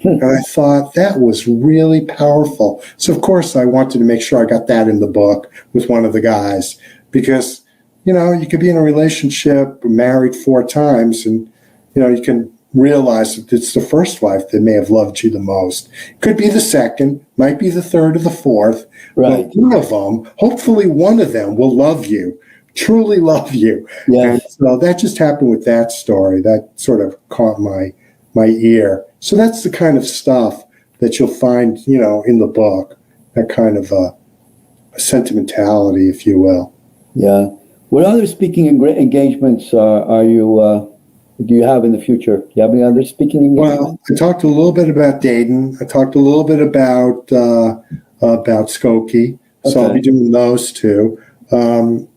Speaker 1: And I thought that was really powerful. So, of course, I wanted to make sure I got that in the book with one of the guys because, you know, you could be in a relationship, married 4 times, and, you know, you can realize that it's the first wife that may have loved you the most. Could be the second, might be the third or the fourth.
Speaker 2: Right.
Speaker 1: But one of them, hopefully one of them will love you, truly love you.
Speaker 2: Yes.
Speaker 1: And so that just happened with that story. That sort of caught my ear. So that's the kind of stuff that you'll find, you know, in the book, that kind of a sentimentality, if you will.
Speaker 2: Yeah. What other speaking engagements do you have in the future? Do you have any other speaking engagements?
Speaker 1: Well, I talked a little bit about Dayton. I talked a little bit about Skokie. So I'll be doing those 2.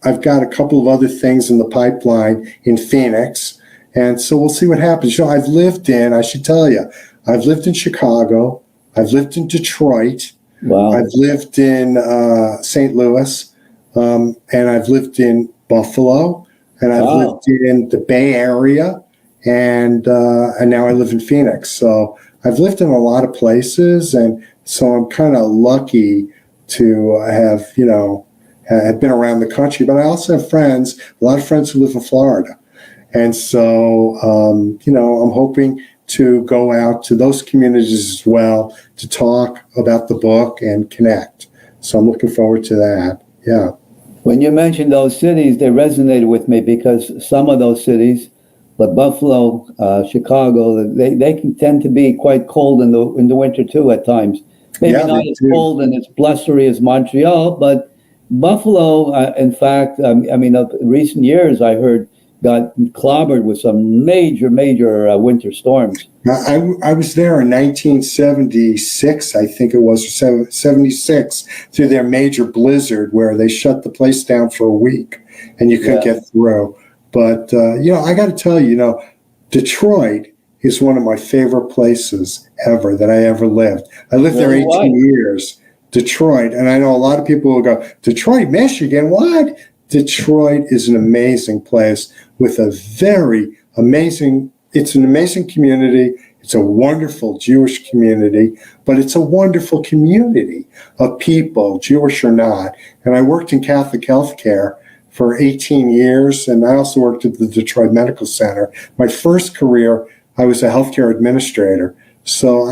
Speaker 1: I've got a couple of other things in the pipeline in Phoenix. And so we'll see what happens. You know, I should tell you, I've lived in Chicago. I've lived in Detroit.
Speaker 2: Wow.
Speaker 1: I've lived in St. Louis. And I've lived in Buffalo. And I've lived in the Bay Area. And now I live in Phoenix. So I've lived in a lot of places. And so I'm kind of lucky to have, you know, have been around the country. But I also have friends, a lot of friends who live in Florida. And so, you know, I'm hoping to go out to those communities as well to talk about the book and connect. So I'm looking forward to that. Yeah.
Speaker 2: When you mentioned those cities, they resonated with me because some of those cities, like Buffalo, Chicago, they can tend to be quite cold in the winter too at times. Maybe not as cold and as blustery as Montreal, but Buffalo, in fact, I mean, of recent years, I heard got clobbered with some major winter storms.
Speaker 1: I was there in 1976, I think it was, or 76, through their major blizzard where they shut the place down for a week and you couldn't get through. But, you know, I got to tell you, you know, Detroit is one of my favorite places ever that I ever lived. I lived there 18 years, Detroit, and I know a lot of people will go, Detroit, Michigan, what? Detroit is an amazing place with a very amazing, it's an amazing community. It's a wonderful Jewish community, but it's a wonderful community of people, Jewish or not. And I worked in Catholic healthcare for 18 years, and I also worked at the Detroit Medical Center. My first career, I was a healthcare administrator. So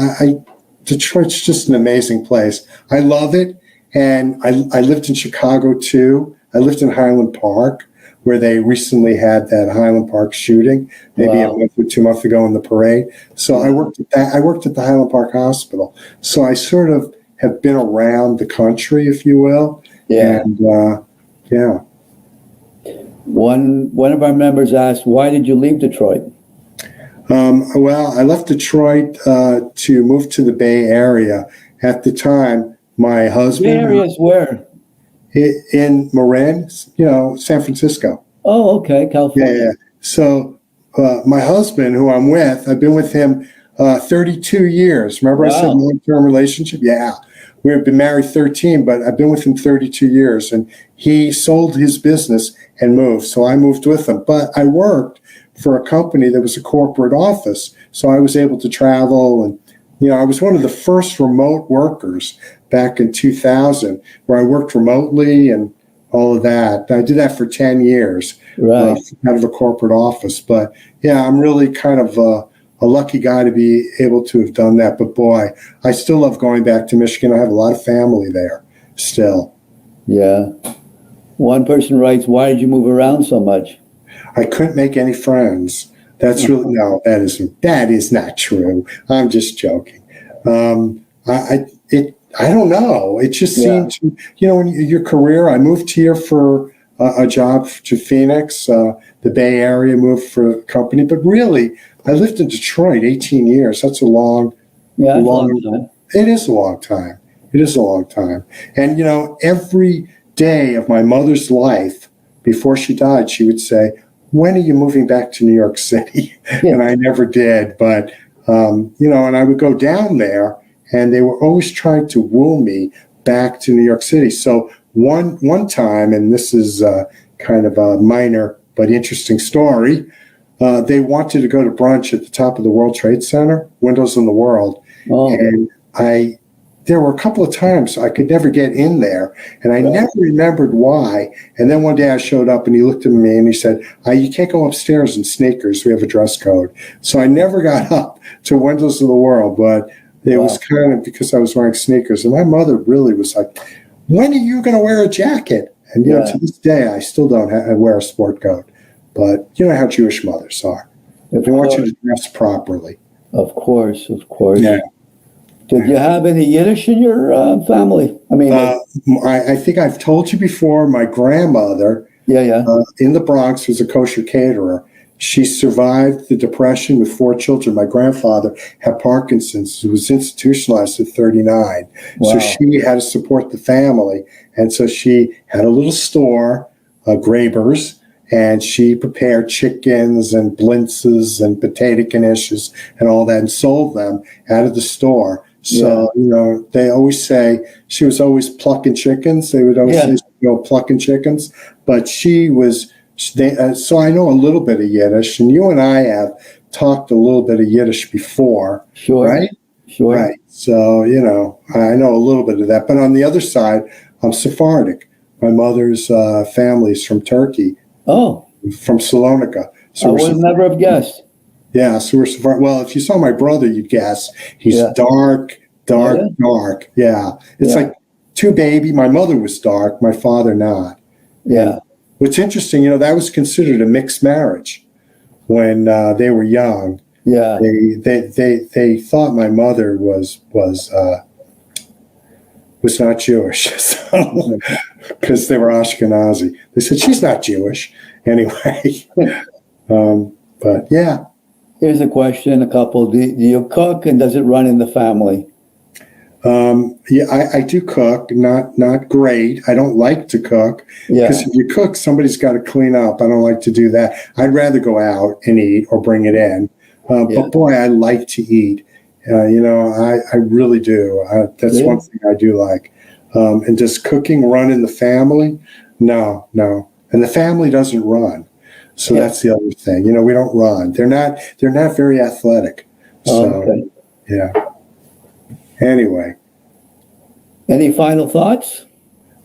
Speaker 1: Detroit's just an amazing place. I love it, and I lived in Chicago too. I lived in Highland Park, where they recently had that Highland Park shooting, maybe a month or 2 months ago in the parade. So I worked at that. I worked at the Highland Park Hospital. So I sort of have been around the country, if you will.
Speaker 2: Yeah.
Speaker 1: And yeah.
Speaker 2: One of our members asked, why did you leave Detroit?
Speaker 1: Well, I left Detroit to move to the Bay Area. At the time, my husband...
Speaker 2: Bay Area is where?
Speaker 1: In Marin, you know, San Francisco.
Speaker 2: Oh, okay, California.
Speaker 1: Yeah. So my husband, who I'm with, I've been with him 32 years. Remember I said long-term relationship? Yeah. We've been married 13, but I've been with him 32 years. And he sold his business and moved. So I moved with him. But I worked for a company that was a corporate office. So I was able to travel. And, you know, I was one of the first remote workers back in 2000, where I worked remotely and all of that. I did that for 10 years out of a corporate office. But yeah, I'm really kind of a lucky guy to be able to have done that. But boy, I still love going back to Michigan. I have a lot of family there still.
Speaker 2: Yeah. One person writes, why did you move around so much?
Speaker 1: I couldn't make any friends. That's really, no, that is not true. I'm just joking. I don't know. It just seemed to, you know, in your career, I moved here for a job to Phoenix, the Bay Area, moved for a company. But really, I lived in Detroit 18 years. That's a long time. It is a long time. It is a long time. And, every day of my mother's life before she died, she would say, when are you moving back to New York City?
Speaker 2: Yeah.
Speaker 1: And I never did. But, and I would go down there, and they were always trying to woo me back to New York City. So one time, and this is kind of a minor but interesting story, they wanted to go to brunch at the top of the World Trade Center, Windows on the World.
Speaker 2: Oh.
Speaker 1: And there were a couple of times I could never get in there, and I never remembered why. And then one day I showed up, and he looked at me and he said, you can't go upstairs in sneakers. We have a dress code. So I never got up to Windows of the World, but it was kind of because I was wearing sneakers. And my mother really was like, when are you going to wear a jacket? And, to this day, I still don't wear a sport coat. But you know how Jewish mothers are. They want you to dress properly.
Speaker 2: Of course.
Speaker 1: Yeah.
Speaker 2: Did you have any Yiddish in your family? I mean,
Speaker 1: I think I've told you before, my grandmother in the Bronx was a kosher caterer. She survived the Depression with 4 children. My grandfather had Parkinson's, who was institutionalized at 39.
Speaker 2: Wow.
Speaker 1: So she had to support the family. And so she had a little store, Graber's, and she prepared chickens and blintzes and potato knishes and all that and sold them out of the store. So, they always say she was always plucking chickens. They would always say she was plucking chickens. But she was, so I know a little bit of Yiddish, and you and I have talked a little bit of Yiddish before.
Speaker 2: Sure.
Speaker 1: Right?
Speaker 2: Sure.
Speaker 1: Right. So, I know a little bit of that. But on the other side, I'm Sephardic. My mother's family is from Turkey.
Speaker 2: Oh.
Speaker 1: From Salonika. So
Speaker 2: I would never have guessed.
Speaker 1: Yeah, so we're Sephardic. Well, if you saw my brother, you'd guess. He's dark. Yeah. It's like two baby. My mother was dark. My father not.
Speaker 2: Yeah.
Speaker 1: What's interesting, that was considered a mixed marriage when they were young.
Speaker 2: Yeah.
Speaker 1: They thought my mother was not Jewish, because they were Ashkenazi. They said she's not Jewish anyway. But yeah.
Speaker 2: Here's a question, a couple. Do you cook, and does it run in the family?
Speaker 1: I do cook, not great. I don't like to cook, because if you cook, somebody's got to clean up. I don't like to do that. I'd rather go out and eat or bring it in. But boy, I like to eat. I really do. That's one thing I do like. And does cooking run in the family? No. And the family doesn't run. So that's the other thing. We don't run. They're not very athletic. So, yeah. Anyway.
Speaker 2: Any final thoughts?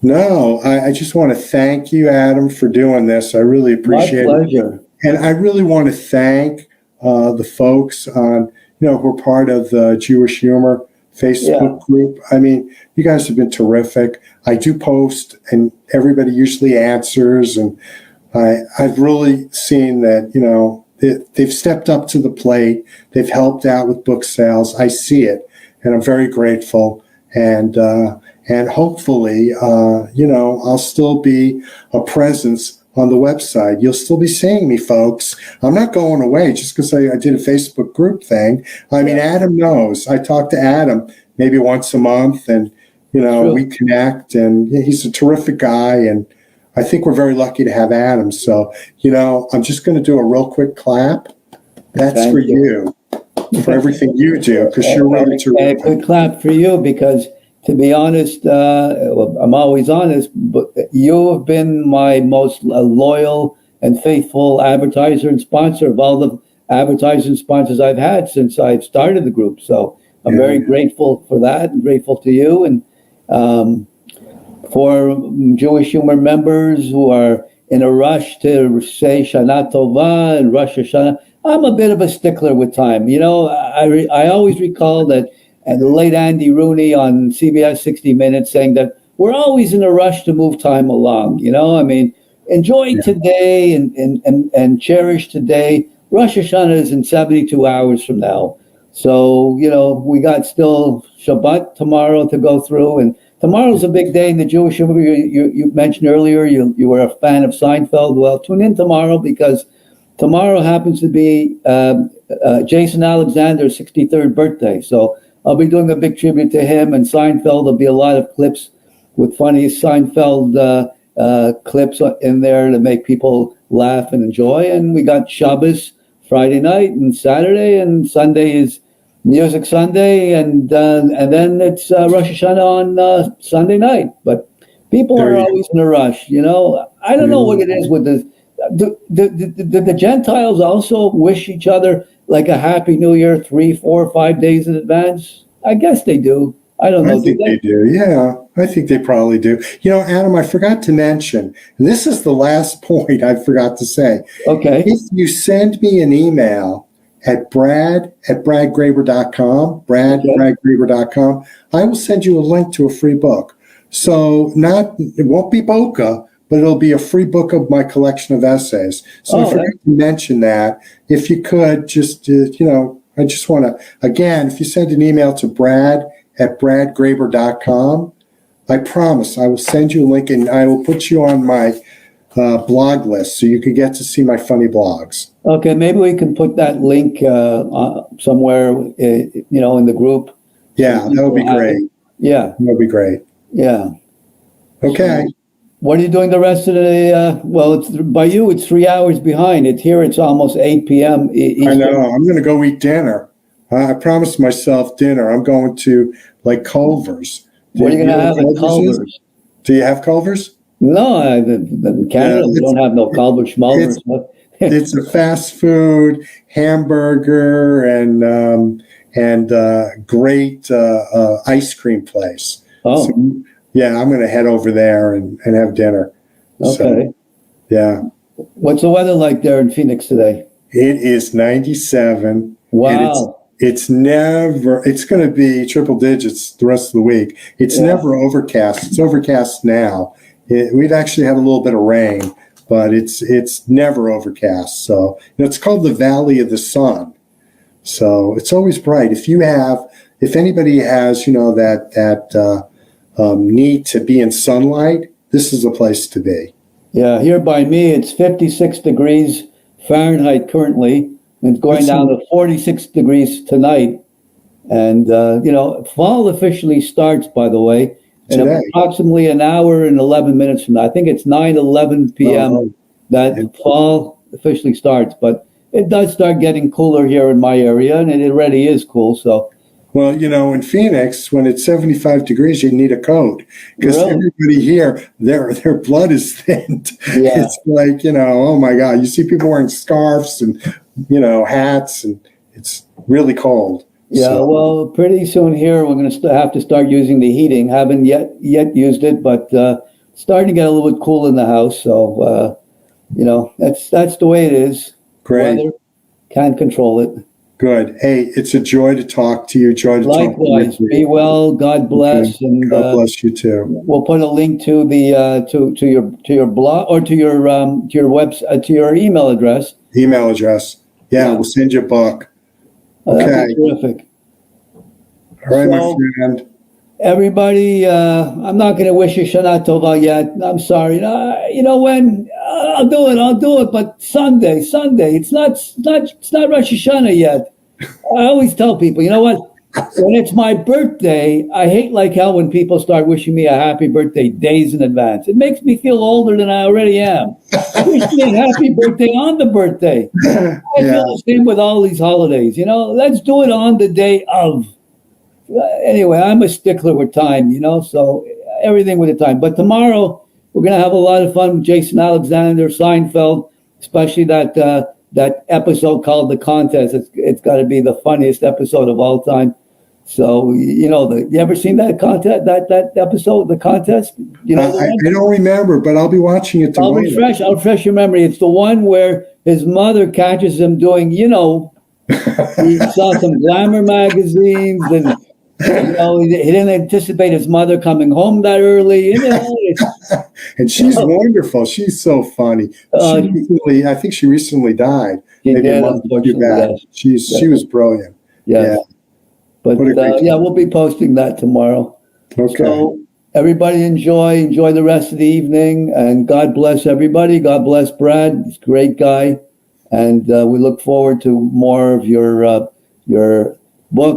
Speaker 1: No, I just want to thank you, Adam, for doing this. I really appreciate it.
Speaker 2: My pleasure.
Speaker 1: And I really want to thank the folks on, who are part of the Jewish Humor Facebook group. I mean, you guys have been terrific. I do post, and everybody usually answers, and I've really seen that, they've stepped up to the plate. They've helped out with book sales. I see it, and I'm very grateful. And hopefully, I'll still be a presence on the website. You'll still be seeing me, folks. I'm not going away just because I did a Facebook group thing. I mean, Adam knows. I talk to Adam maybe once a month, and, we connect, and he's a terrific guy, and I think we're very lucky to have Adam. So, I'm just going to do a real quick clap. That's for you, for everything you do, because you're really terrific.
Speaker 2: A good clap for you, because, to be honest, I'm always honest, but you have been my most loyal and faithful advertiser and sponsor of all the advertising sponsors I've had since I've started the group. So I'm very grateful for that, and grateful to you. And for Jewish Humor members who are in a rush to say Shana Tova and Rosh Hashanah, I'm a bit of a stickler with time. I always recall that, and the late Andy Rooney on CBS 60 Minutes saying that we're always in a rush to move time along. Enjoy today and cherish today. Rosh Hashanah is in 72 hours from now. So, we got still Shabbat tomorrow to go through, and tomorrow's a big day in the Jewish Humor. You mentioned earlier you were a fan of Seinfeld. Well, tune in tomorrow, because tomorrow happens to be Jason Alexander's 63rd birthday. So I'll be doing a big tribute to him and Seinfeld. There'll be a lot of clips with funny Seinfeld clips in there to make people laugh and enjoy. And we got Shabbos Friday night and Saturday, and Sunday is Music Sunday, and then it's Rosh Hashanah on Sunday night. But people are always in a rush, you know. I don't know what it is with the. Do the Gentiles also wish each other like a Happy New Year 3, 4, 5 days in advance? I guess they do. I don't know.
Speaker 1: I think they do. Yeah, I think they probably do. You know, Adam, I forgot to mention, and this is the last point I forgot to say.
Speaker 2: Okay.
Speaker 1: If you send me an email at brad@bradgraber.com, brad@bradgraber.com, I will send you a link to a free book. So it won't be Boca, but it'll be a free book of my collection of essays. So I forgot to mention that. If you could, just, I just want to, again, if you send an email to brad@bradgraber.com, I promise I will send you a link and I will put you on my blog list so you can get to see my funny blogs.
Speaker 2: Okay, maybe we can put that link somewhere, in the group.
Speaker 1: Yeah, that would be great.
Speaker 2: Yeah.
Speaker 1: That would be great.
Speaker 2: Yeah.
Speaker 1: Okay.
Speaker 2: So, what are you doing the rest of the day? Well, by you, it's 3 hours behind. It's almost 8 p.m. Eastern.
Speaker 1: I know. I'm going to go eat dinner. I promised myself dinner. I'm going to Culver's.
Speaker 2: What are you going to have at Culver's?
Speaker 1: Do you have Culver's?
Speaker 2: No, in Canada, we don't have no Culver's schmalvers.
Speaker 1: It's a fast food hamburger and great ice cream place.
Speaker 2: Oh.
Speaker 1: So, yeah, I'm going to head over there and have dinner.
Speaker 2: Okay.
Speaker 1: So, yeah.
Speaker 2: What's the weather like there in Phoenix today?
Speaker 1: It is 97.
Speaker 2: Wow.
Speaker 1: It's going to be triple digits the rest of the week. It's never overcast. It's overcast now. We've actually had a little bit of rain, but it's never overcast. So it's called the Valley of the Sun. So it's always bright. If anybody has, that need to be in sunlight, this is a place to be.
Speaker 2: Yeah, here by me, it's 56 degrees Fahrenheit currently. And it's going down to 46 degrees tonight. And, fall officially starts, by the way, in approximately an hour and 11 minutes from now. I think it's 9:11 p.m. that fall officially starts. But it does start getting cooler here in my area, and it already is cool. So,
Speaker 1: well, in Phoenix, when it's 75 degrees, you need a coat because everybody here, their blood is thinned. Yeah. It's like, oh my God, you see people wearing scarves and, hats, and it's really cold.
Speaker 2: Yeah, so, well, pretty soon here, we're going to have to start using the heating. Haven't yet used it, but starting to get a little bit cool in the house. So, that's the way it is.
Speaker 1: Great.
Speaker 2: Weather, can't control it.
Speaker 1: Good. Hey, it's a joy to talk to you.
Speaker 2: Likewise. Be well. God bless.
Speaker 1: Okay.
Speaker 2: And
Speaker 1: God bless you too.
Speaker 2: We'll put a link to the to your blog or to your website, to your email address.
Speaker 1: Email address. Yeah, we'll send you a book.
Speaker 2: Okay. That'd be terrific.
Speaker 1: All right, my friend.
Speaker 2: Everybody, I'm not going to wish you Shana Tova yet. I'm sorry. When I'll do it. But Sunday. It's not Rosh Hashanah yet. I always tell people, you know what? When it's my birthday, I hate like hell when people start wishing me a happy birthday days in advance. It makes me feel older than I already am. Wish me a happy birthday on the birthday. I feel the same with all these holidays. Let's do it on the day of. Anyway, I'm a stickler with time, so everything with the time. But tomorrow, we're going to have a lot of fun with Jason Alexander, Seinfeld, especially that episode called The Contest. It's got to be the funniest episode of all time. So, you ever seen that contest, that episode, The Contest? I
Speaker 1: don't remember, but I'll be watching it tomorrow.
Speaker 2: I'll refresh your memory. It's the one where his mother catches him doing, he saw some glamour magazines and, he didn't anticipate his mother coming home that early.
Speaker 1: And she's wonderful. She's so funny. I think she recently died. Maybe a month or two back. Yes. She was brilliant.
Speaker 2: Yes. Yeah. But we'll be posting that tomorrow.
Speaker 1: Okay.
Speaker 2: So everybody enjoy the rest of the evening, and God bless everybody. God bless Brad. He's a great guy, and we look forward to more of your book.